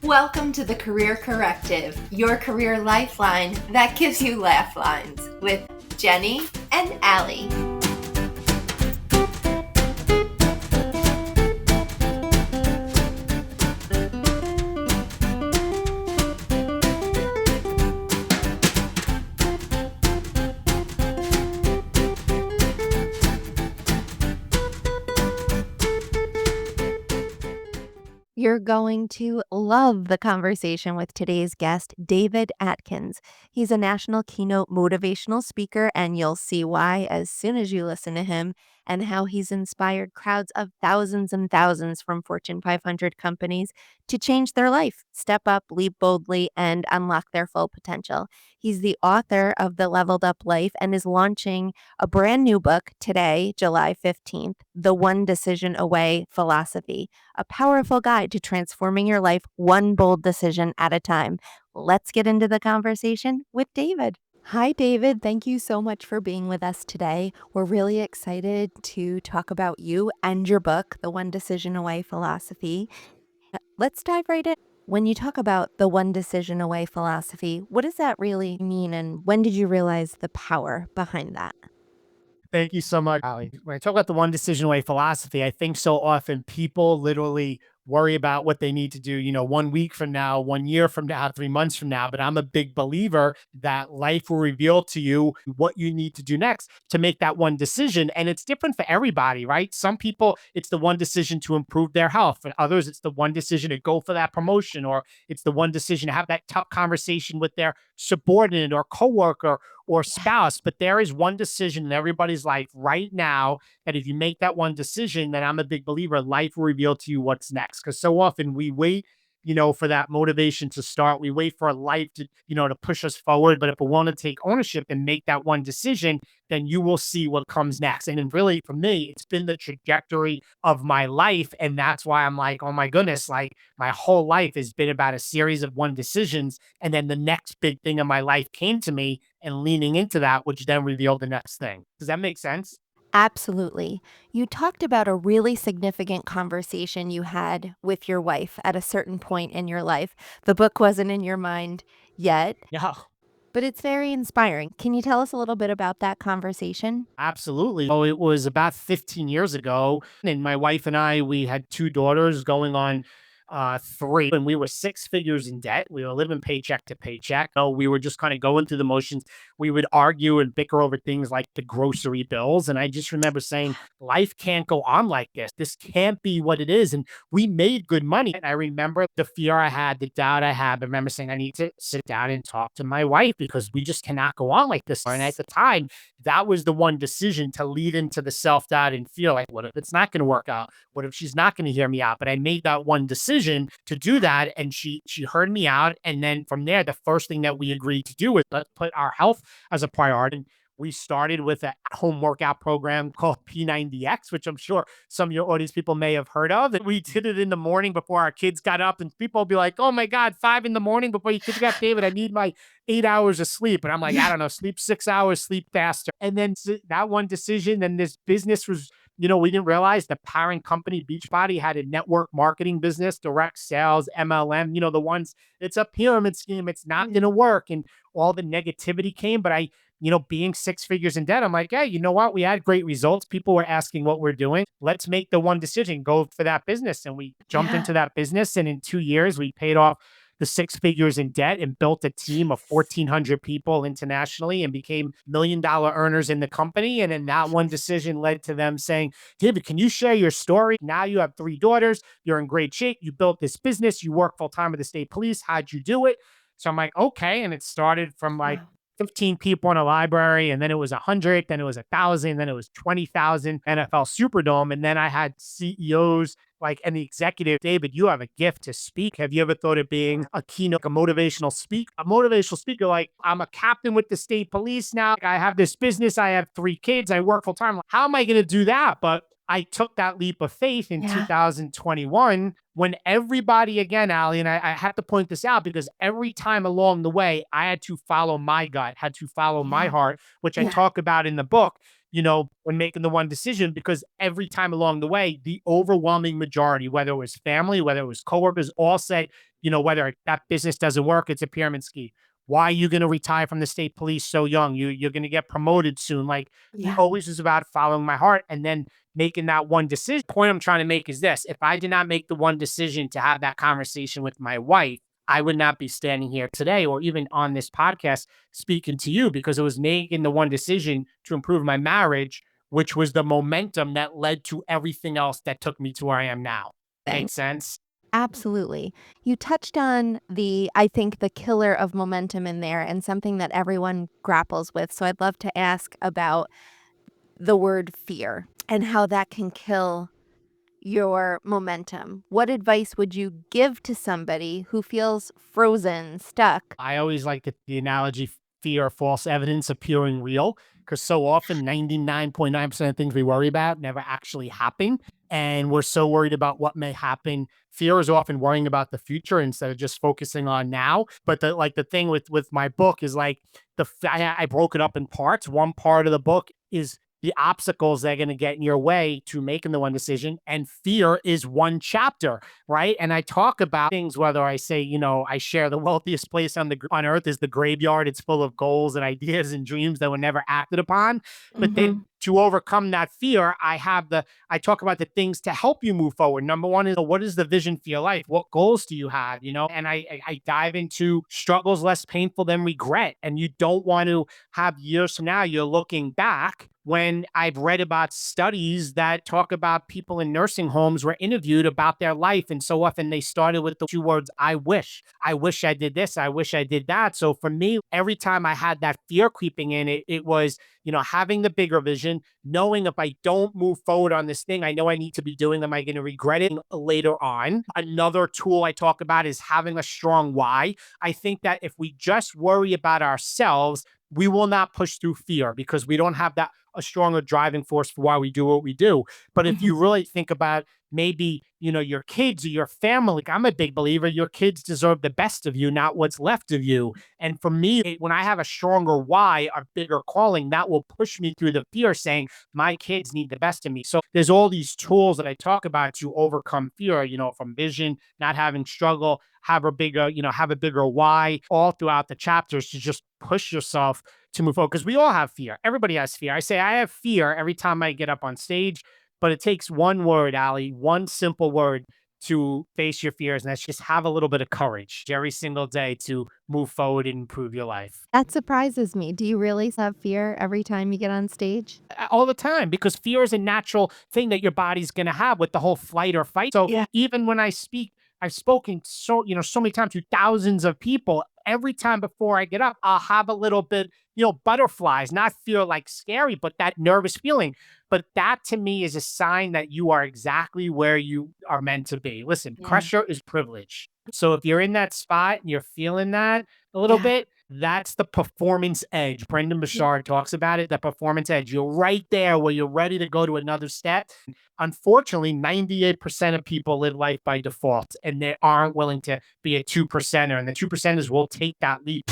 Welcome to the Career Corrective, your career lifeline that gives you laugh lines with Jenny and Allie. You're going to love the conversation with today's guest, David Atkins. He's a national keynote motivational speaker, and you'll see why as soon as you listen to him and how he's inspired crowds of thousands and thousands from Fortune 500 companies to change their life, step up, lead boldly, and unlock their full potential. He's the author of The Leveled Up Life and is launching a brand new book today, July 15th, The One Decision Away Philosophy, a powerful guide to transforming your life one bold decision at a time. Let's get into the conversation with David. Hi, David. Thank you so much for being with us today. We're really excited to talk about you and your book, The One Decision Away Philosophy. Let's dive right in. When you talk about the one decision away philosophy, what does that really mean? And when did you realize the power behind that? Thank you so much, Ali. When I talk about the one decision away philosophy, I think so often people literally worry about what they need to do, 1 week from now, 1 year from now, 3 months from now. But I'm a big believer that life will reveal to you what you need to do next to make that one decision. And it's different for everybody, right? Some people, it's the one decision to improve their health. For others, it's the one decision to go for that promotion, or it's the one decision to have that tough conversation with their subordinate or coworker or spouse. But there is one decision in everybody's life right now that if you make that one decision, then I'm a big believer, life will reveal to you what's next. Because so often we wait, for that motivation to start. We wait for a life to push us forward. But if we want to take ownership and make that one decision, then you will see what comes next. And then really for me, it's been the trajectory of my life. And that's why I'm like, oh my goodness, like my whole life has been about a series of one decisions. And then the next big thing in my life came to me and leaning into that, which then revealed the next thing. Does that make sense? Absolutely. You talked about a really significant conversation you had with your wife at a certain point in your life. The book wasn't in your mind yet, Yeah. but it's very inspiring. Can you tell us a little bit about that conversation? Absolutely. Oh, it was about 15 years ago. And my wife and I, we had two daughters going on three, and we were six figures in debt. We were living paycheck to paycheck. So we were just kind of going through the motions. We would argue and bicker over things like the grocery bills. And I just remember saying, life can't go on like this. This can't be what it is. And we made good money. And I remember the fear I had, the doubt I had. I remember saying, I need to sit down and talk to my wife because we just cannot go on like this. And at the time, that was the one decision to lead into the self-doubt and feel like, what if it's not going to work out? What if she's not going to hear me out? But I made that one decision to do that. And she heard me out. And then from there, the first thing that we agreed to do was let's put our health as a priority. And we started with a home workout program called P90X, which I'm sure some of your audience people may have heard of. And we did it in the morning before our kids got up, and people would be like, oh my God, 5 in the morning before your kids got up, David, I need my 8 hours of sleep. And I'm like, I don't know, sleep 6 hours, sleep faster. And then that one decision, and this business was, we didn't realize the parent company, Beachbody, had a network marketing business, direct sales, MLM, the ones, it's a pyramid scheme. It's not going to work. And all the negativity came. But being six figures in debt, I'm like, hey, you know what? We had great results. People were asking what we're doing. Let's make the one decision, go for that business. And we jumped into that business. And in 2 years, we paid off the six figures in debt and built a team of 1,400 people internationally and became $1 million earners in the company. And then that one decision led to them saying, David, can you share your story? Now you have three daughters. You're in great shape. You built this business. You work full time with the state police. How'd you do it? So I'm like, okay. And it started from like Wow. 15 people in a library, and then it was 100, then it was 1,000, then it was 20,000 NFL Superdome. And then I had CEOs and the executive, David, you have a gift to speak. Have you ever thought of being a keynote, a motivational speaker? A motivational speaker, like, I'm a captain with the state police now. I have this business. I have three kids. I work full time. How am I going to do that? But I took that leap of faith in Yeah. 2021 when everybody, again, Ali, and I had to point this out because every time along the way, I had to follow my gut, had to follow my Yeah. heart, which I Yeah. talk about in the book. when making the one decision, because every time along the way, the overwhelming majority, whether it was family, whether it was coworkers, all said, whether that business doesn't work, it's a pyramid scheme. Why are you going to retire from the state police so young? You're going to get promoted soon. Like, it Yeah. always is about following my heart and then making that one decision. The point I'm trying to make is this: if I did not make the one decision to have that conversation with my wife, I would not be standing here today or even on this podcast speaking to you, because it was making the one decision to improve my marriage, which was the momentum that led to everything else that took me to where I am now. Thing. Make sense? Absolutely. You touched on I think, the killer of momentum in there and something that everyone grapples with. So I'd love to ask about the word fear and how that can kill your momentum. What advice would you give to somebody who feels frozen, stuck? I always like the analogy, fear, false evidence appearing real, because so often 99.9% of things we worry about never actually happen. And we're so worried about what may happen. Fear is often worrying about the future instead of just focusing on now. But the thing with my book is like I broke it up in parts. One part of the book is the obstacles that are going to get in your way to making the one decision, and fear is one chapter, right? And I talk about things, whether I say, I share the wealthiest place on earth is the graveyard. It's full of goals and ideas and dreams that were never acted upon. But Mm-hmm. then to overcome that fear, I talk about the things to help you move forward. Number one is, what is the vision for your life? What goals do you have? And I dive into struggles less painful than regret. And you don't want to have years from now, you're looking back, when I've read about studies that talk about people in nursing homes were interviewed about their life. And so often they started with the two words, I wish. I wish I did this. I wish I did that. So for me, every time I had that fear creeping in, it was, having the bigger vision, knowing if I don't move forward on this thing I know I need to be doing, am I going to regret it later on? Another tool I talk about is having a strong why. I think that if we just worry about ourselves, we will not push through fear, because we don't have that a stronger driving force for why we do what we do. But if Mm-hmm. you really think about maybe, your kids or your family, like, I'm a big believer, your kids deserve the best of you, not what's left of you. And for me, when I have a stronger why, a bigger calling, that will push me through the fear, saying my kids need the best of me. So there's all these tools that I talk about to overcome fear, from vision, not having struggle, have a bigger why, all throughout the chapters, to just push yourself to move forward. Because we all have fear. Everybody has fear. I say I have fear every time I get up on stage, but it takes one word, Allie, one simple word to face your fears. And that's just have a little bit of courage every single day to move forward and improve your life. That surprises me. Do you really have fear every time you get on stage? All the time, because fear is a natural thing that your body's going to have with the whole flight or fight. So Yeah. even when I speak, I've spoken so many times to thousands of people. Every time before I get up, I'll have a little bit, butterflies, not feel like scary, but that nervous feeling. But that to me is a sign that you are exactly where you are meant to be. Listen, Yeah. pressure is privilege. So if you're in that spot and you're feeling that a little Yeah. bit, that's the performance edge. Brendan Bouchard talks about it, the performance edge. You're right there where you're ready to go to another step. Unfortunately, 98% of people live life by default, and they aren't willing to be a 2%er. And the 2%ers will take that leap.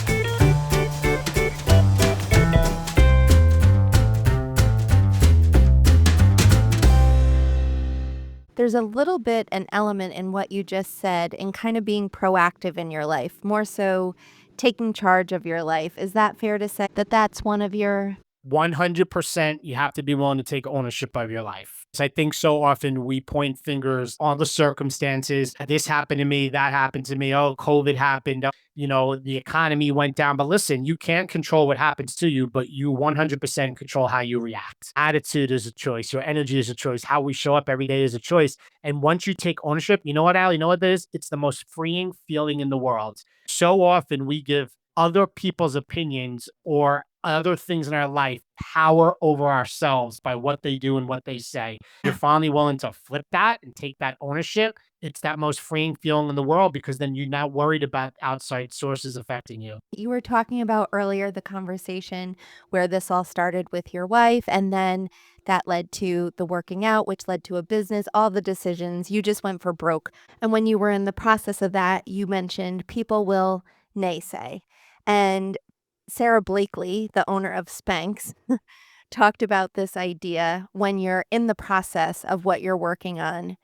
There's a little bit an element in what you just said in kind of being proactive in your life, more so taking charge of your life. Is that fair to say that that's one of your 100%, you have to be willing to take ownership of your life. I think so often we point fingers on the circumstances. This happened to me, that happened to me. Oh, COVID happened. The economy went down. But listen, you can't control what happens to you, but you 100% control how you react. Attitude is a choice. Your energy is a choice. How we show up every day is a choice. And once you take ownership, you know what, Al? You know what that is? It's the most freeing feeling in the world. So often we give other people's opinions or other things in our life power over ourselves by what they do and what they say. You're finally willing to flip that and take that ownership. It's that most freeing feeling in the world, because then you're not worried about outside sources affecting you. you were talking about earlier, the conversation where this all started with your wife, and then that led to the working out, which led to a business, all the decisions. You just went for broke. And when you were in the process of that, you mentioned people will naysay. And Sarah Blakely, the owner of Spanx, talked about this idea when you're in the process of what you're working on,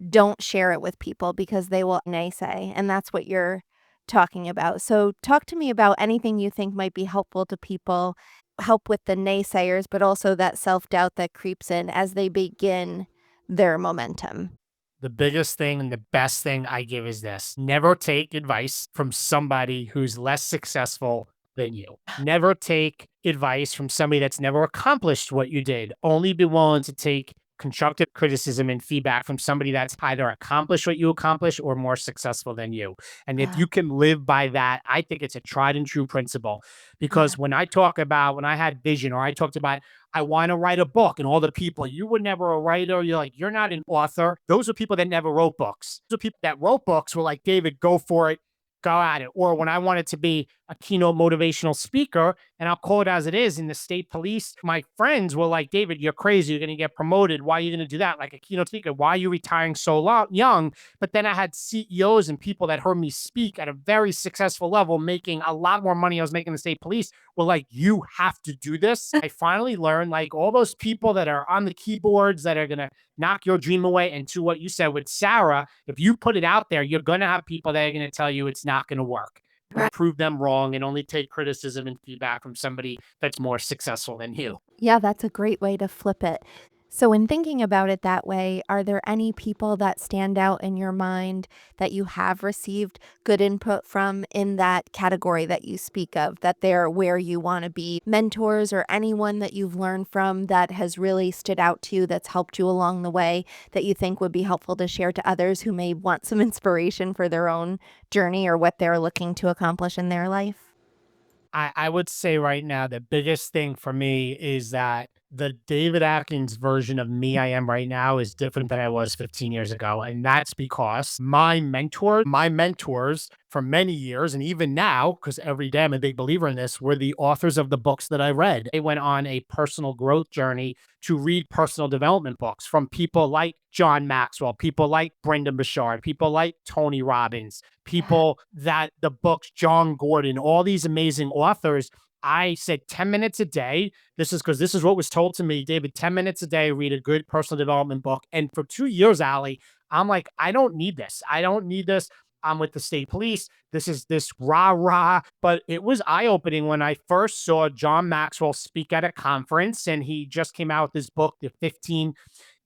don't share it with people because they will naysay. And that's what you're talking about. So, talk to me about anything you think might be helpful to people, help with the naysayers, but also that self doubt that creeps in as they begin their momentum. The biggest thing and the best thing I give is this: never take advice from somebody who's less successful than you. Never take advice from somebody that's never accomplished what you did. Only be willing to take constructive criticism and feedback from somebody that's either accomplished what you accomplished or more successful than you. And if Yeah. you can live by that, I think it's a tried and true principle. Yeah. Because when I had vision, or I talked about I want to write a book, and all the people, you were never a writer. You're like, you're not an author. Those are people that never wrote books. Those are people that wrote books were like, David, go for it, go at it. Or when I wanted to be a keynote motivational speaker, and I'll call it as it is, in the state police, my friends were like, David, you're crazy. You're going to get promoted. Why are you going to do that? Like a keynote speaker, why are you retiring so young? But then I had CEOs and people that heard me speak at a very successful level, making a lot more money I was making in the state police, were like, you have to do this. I finally learned, like, all those people that are on the keyboards that are going to knock your dream away. And to what you said with Sarah, if you put it out there, you're going to have people that are going to tell you it's not going to work. Right. Prove them wrong and only take criticism and feedback from somebody that's more successful than you. Yeah, that's a great way to flip it. So, in thinking about it that way, are there any people that stand out in your mind that you have received good input from in that category that you speak of, that they're where you want to be? Mentors or anyone that you've learned from that has really stood out to you, that's helped you along the way, that you think would be helpful to share to others who may want some inspiration for their own journey or what they're looking to accomplish in their life? I would say right now, the biggest thing for me is that the David Atkins version of me I am right now is different than I was 15 years ago. And that's because my mentors for many years, and even now, because every day I'm a big believer in this, were the authors of the books that I read. They went on a personal growth journey to read personal development books from people like John Maxwell, people like Brendan Bouchard, people like Tony Robbins, people that the books, John Gordon, all these amazing authors. I said 10 minutes a day. This is because this is what was told to me, David, 10 minutes a day, read a good personal development book. And for 2 years, Allie, I'm like, I don't need this. I don't need this. I'm with the state police. This is this rah rah. But it was eye opening when I first saw John Maxwell speak at a conference, and he just came out with this book, The 15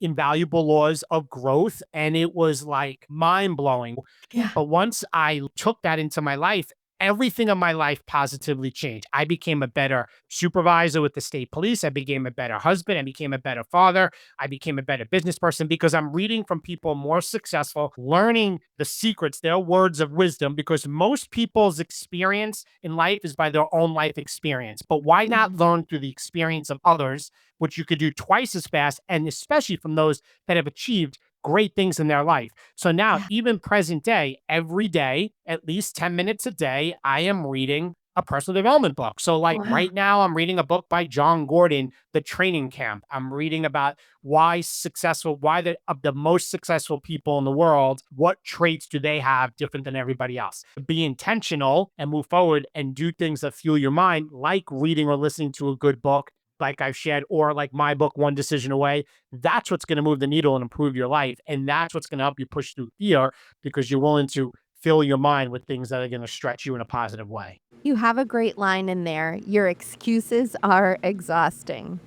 Invaluable Laws of Growth. And it was like mind blowing. Yeah. But once I took that into my life, everything in my life positively changed. I became a better supervisor with the state police. I became a better husband. I became a better father. I became a better business person because I'm reading from people more successful, learning the secrets, their words of wisdom, because most people's experience in life is by their own life experience. But why not learn through the experience of others, which you could do twice as fast, and especially from those that have achieved great things in their life. So now, Yeah. even present day, every day, at least 10 minutes a day, I am reading a personal development book. So, like Wow. right now, I'm reading a book by John Gordon, The Training Camp. I'm reading about why of the most successful people in the world, what traits do they have different than everybody else? Be intentional and move forward and do things that fuel your mind, like reading or listening to a good book, like I've shared, or like my book, One Decision Away. That's what's going to move the needle and improve your life. And that's what's going to help you push through fear because you're willing to fill your mind with things that are going to stretch you in a positive way. You have a great line in there. Your excuses are exhausting.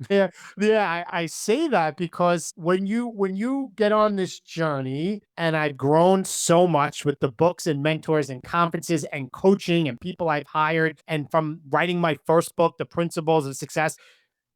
Yeah, yeah, I say that because when you get on this journey, and I've grown so much with the books and mentors and conferences and coaching and people I've hired, and from writing my first book, The Principles of Success,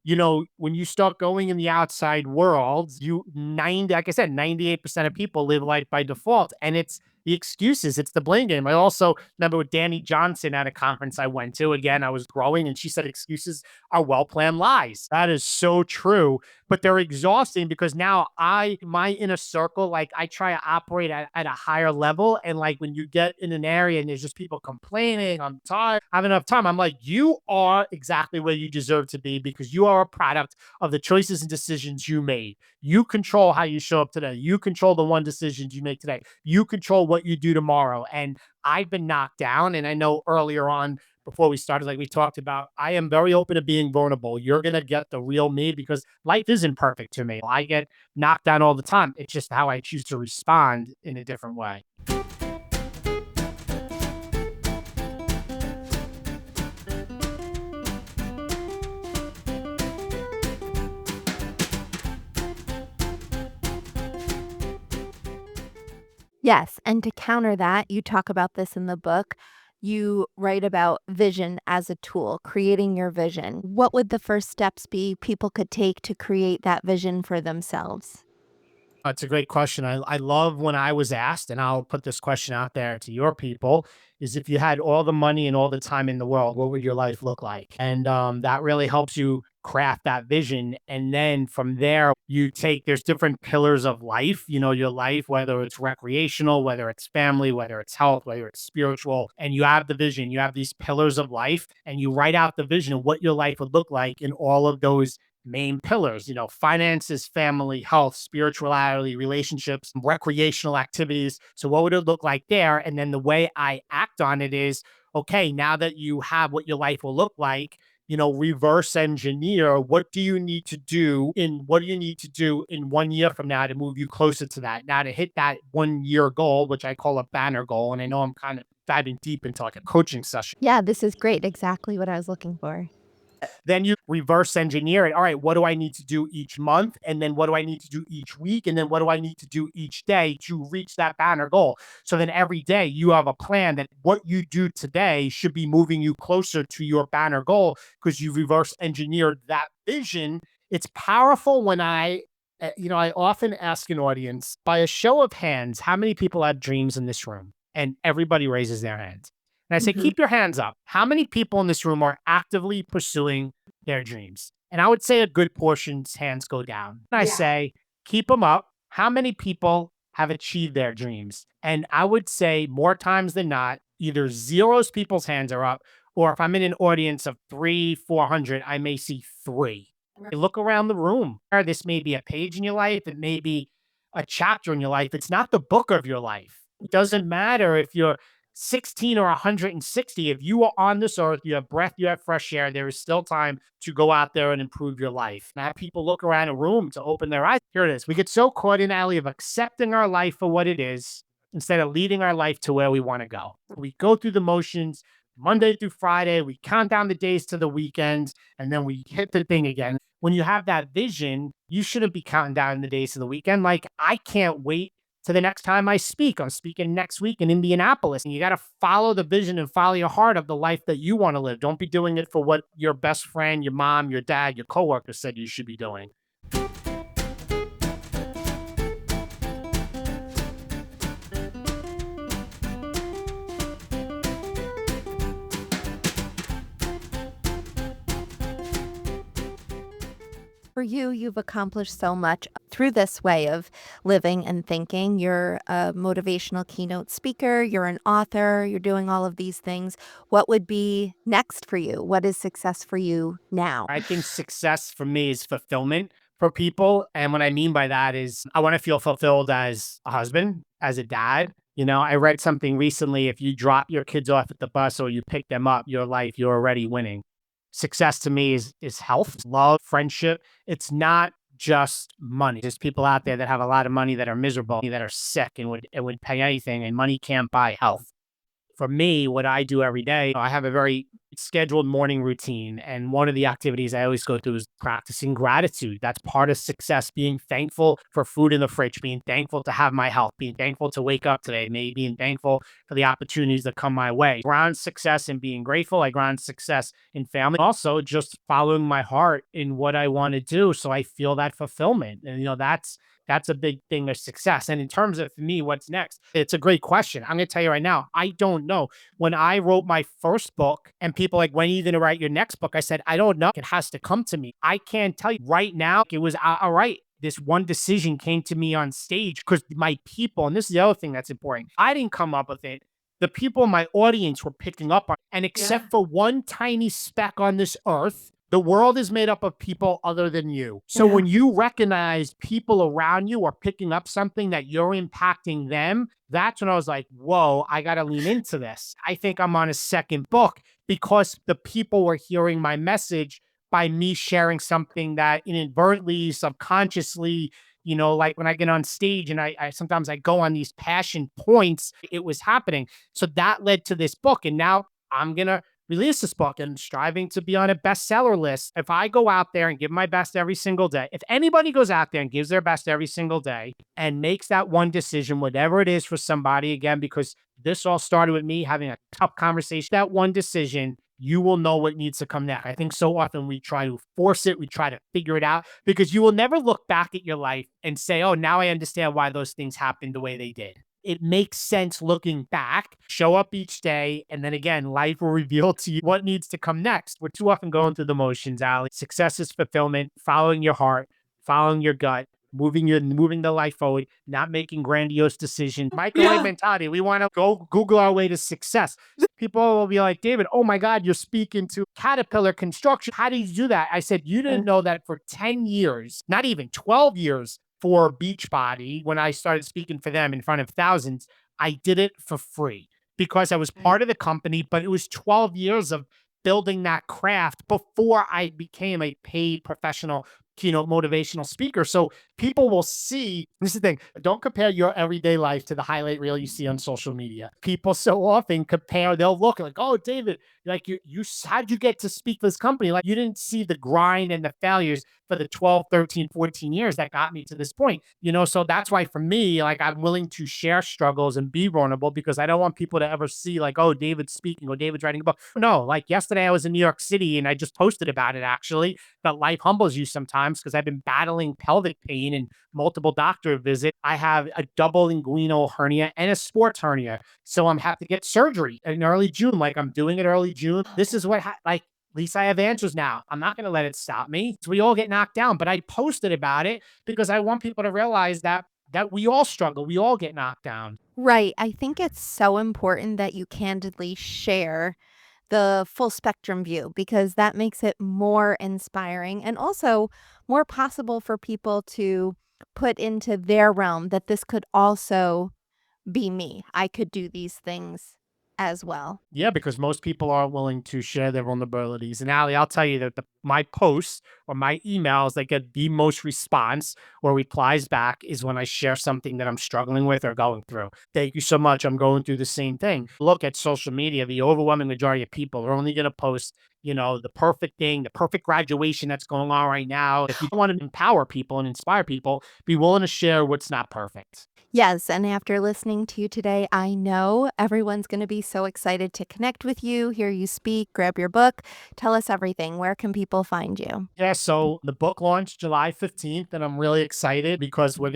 when you start going in the outside world, like I said, 98% of people live life by default. And it's the excuses, it's the blame game. I also remember with Danny Johnson at a conference I went to. Again, I was growing, and she said excuses are well-planned lies. That is so true. But they're exhausting because now my inner circle, like I try to operate at a higher level. And like when you get in an area and there's just people complaining, I'm tired, I have enough time. I'm like, you are exactly where you deserve to be because you are a product of the choices and decisions you made. You control how you show up today. You control the one decisions you make today. You control what you do tomorrow. And I've been knocked down. And I know earlier on before we started, like we talked about, I am very open to being vulnerable. You're going to get the real me because life isn't perfect to me. I get knocked down all the time. It's just how I choose to respond in a different way. Yes, and to counter that, you talk about this in the book. You write about vision as a tool, creating your vision. What would the first steps be people could take to create that vision for themselves? That's a great question. I love when I was asked, and I'll put this question out there to your people, is if you had all the money and all the time in the world, what would your life look like? And that really helps you craft that vision. And then from there, there's different pillars of life, your life, whether it's recreational, whether it's family, whether it's health, whether it's spiritual, and you have the vision, you have these pillars of life, and you write out the vision of what your life would look like in all of those main pillars, finances, family, health, spirituality, relationships, recreational activities. So, what would it look like there? And then the way I act on it is okay, now that you have what your life will look like, reverse engineer what do you need to do in 1 year from now to move you closer to that. Now, to hit that 1 year goal, which I call a banner goal, and I know I'm kind of diving deep into like a coaching session. Yeah, this is great. Exactly what I was looking for. Then you reverse engineer it. All right, what do I need to do each month? And then what do I need to do each week? And then what do I need to do each day to reach that banner goal? So then every day you have a plan that what you do today should be moving you closer to your banner goal because you reverse engineered that vision. It's powerful when I often ask an audience by a show of hands, how many people have dreams in this room? And everybody raises their hands. And I say, Mhm. keep your hands up. How many people in this room are actively pursuing their dreams? And I would say a good portion's hands go down. And I Yeah. say, keep them up. How many people have achieved their dreams? And I would say more times than not, either zeros people's hands are up, or if I'm in an audience of 400, I may see three. You look around the room. This may be a page in your life. It may be a chapter in your life. It's not the book of your life. It doesn't matter if you're 16 or 160. If you are on this earth, you have breath, you have fresh air, there is still time to go out there and improve your life. And have people look around a room to open their eyes. Here it is. We get so caught in, alley, of accepting our life for what it is instead of leading our life to where we want to go. We go through the motions Monday through Friday. We count down the days to the weekend, and then we hit the thing again. When you have that vision, you shouldn't be counting down the days to the weekend. Like, I can't wait to the next time I speak. I'm speaking next week in Indianapolis. And you got to follow the vision and follow your heart of the life that you want to live. Don't be doing it for what your best friend, your mom, your dad, your coworker said you should be doing. For you, you've accomplished so much through this way of living and thinking. You're a motivational keynote speaker, you're an author, you're doing all of these things. What would be next for you? What is success for you now? I think success for me is fulfillment for people. And what I mean by that is I want to feel fulfilled as a husband, as a dad. I read something recently. If you drop your kids off at the bus or you pick them up, your life, you're already winning. Success to me is health, love, friendship. It's not just money. There's people out there that have a lot of money that are miserable, that are sick and would pay anything, and money can't buy health. For me, what I do every day, I have a very scheduled morning routine. And one of the activities I always go through is practicing gratitude. That's part of success, being thankful for food in the fridge, being thankful to have my health, being thankful to wake up today, maybe being thankful for the opportunities that come my way. Ground success in being grateful. I ground success in family. Also, just following my heart in what I want to do. So I feel that fulfillment. And, that's a big thing of success. And in terms of me, what's next? It's a great question. I'm going to tell you right now, I don't know. When I wrote my first book and people like, when are you going to write your next book? I said, I don't know. It has to come to me. I can't tell you right now. It was all right. This one decision came to me on stage because my people, and this is the other thing that's important. I didn't come up with it. The people in my audience were picking up on it. And except for one tiny speck on this earth, the world is made up of people other than you. So when you recognize people around you are picking up something that you're impacting them, that's when I was like, whoa, I got to lean into this. I think I'm on a second book because the people were hearing my message by me sharing something that inadvertently, subconsciously, like when I get on stage and I sometimes I go on these passion points, it was happening. So that led to this book. And now I'm going to release this book and striving to be on a bestseller list. If I go out there and give my best every single day, if anybody goes out there and gives their best every single day and makes that one decision, whatever it is for somebody, again, because this all started with me having a tough conversation, that one decision, you will know what needs to come next. I think so often we try to force it, we try to figure it out, because you will never look back at your life and say, oh, now I understand why those things happened the way they did. It makes sense looking back, show up each day, and then again, life will reveal to you what needs to come next. We're too often going through the motions, Ali. Success is fulfillment, following your heart, following your gut, moving the life forward, not making grandiose decisions. Microwave mentality. We want to go Google our way to success. People will be like, David, oh my God, you're speaking to Caterpillar Construction. How did you do that? I said, you didn't know that for 10 years, not even 12 years for Beachbody, when I started speaking for them in front of thousands, I did it for free because I was part of the company, but it was 12 years of building that craft before I became a paid professional keynote motivational speaker. So people will see, this is the thing, don't compare your everyday life to the highlight reel you see on social media. People so often compare, they'll look like, oh, David, like how'd you get to speak for this company? Like you didn't see the grind and the failures for the 12, 13, 14 years that got me to this point, so that's why for me, like I'm willing to share struggles and be vulnerable because I don't want people to ever see like, oh, David's speaking or David's writing a book. No, like yesterday I was in New York City and I just posted about it actually, that life humbles you sometimes because I've been battling pelvic pain and multiple doctor visits. I have a double inguinal hernia and a sports hernia. So I'm have to get surgery in early June. Like I'm doing it early June. This is what, like, at least I have answers now. I'm not going to let it stop me. So we all get knocked down, but I posted about it because I want people to realize that we all struggle. We all get knocked down. Right. I think it's so important that you candidly share the full spectrum view because that makes it more inspiring and also more possible for people to put into their realm that this could also be me. I could do these things as well. Yeah, because most people aren't willing to share their vulnerabilities. And Ali, I'll tell you that my posts or my emails that get the most response or replies back is when I share something that I'm struggling with or going through. Thank you so much. I'm going through the same thing. Look at social media. The overwhelming majority of people are only going to post, the perfect thing, the perfect graduation that's going on right now. If you want to empower people and inspire people, be willing to share what's not perfect. Yes, and after listening to you today, I know everyone's going to be so excited to connect with you, hear you speak, grab your book. Tell us everything. Where can people find you? Yeah, so the book launched July 15th, and I'm really excited because I'm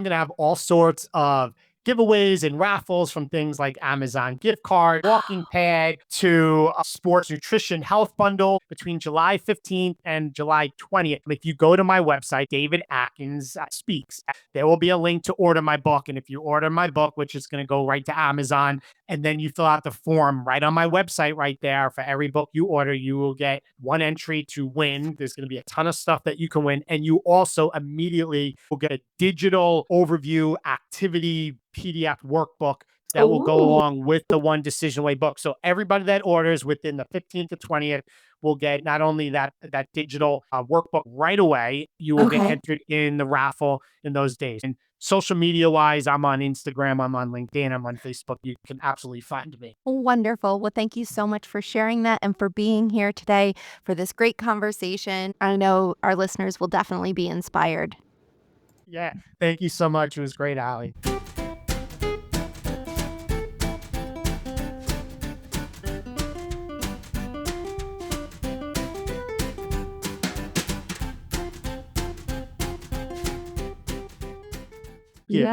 gonna have all sorts of giveaways and raffles from things like Amazon gift card, walking pad to a sports nutrition health bundle between July 15th and July 20th. If you go to my website, David Atkins Speaks, there will be a link to order my book. And if you order my book, which is gonna go right to Amazon, and then you fill out the form right on my website right there, for every book you order, you will get one entry to win. There's going to be a ton of stuff that you can win. And you also immediately will get a digital overview activity PDF workbook that will go along with the One Decision Away book. So everybody that orders within the 15th to 20th will get not only that digital workbook right away, you will get entered in the raffle in those days. And social media wise, I'm on Instagram, I'm on LinkedIn, I'm on Facebook. You can absolutely find me. Wonderful. Well, thank you so much for sharing that and for being here today for this great conversation. I know our listeners will definitely be inspired. Yeah. Thank you so much. It was great, Ali. Yeah.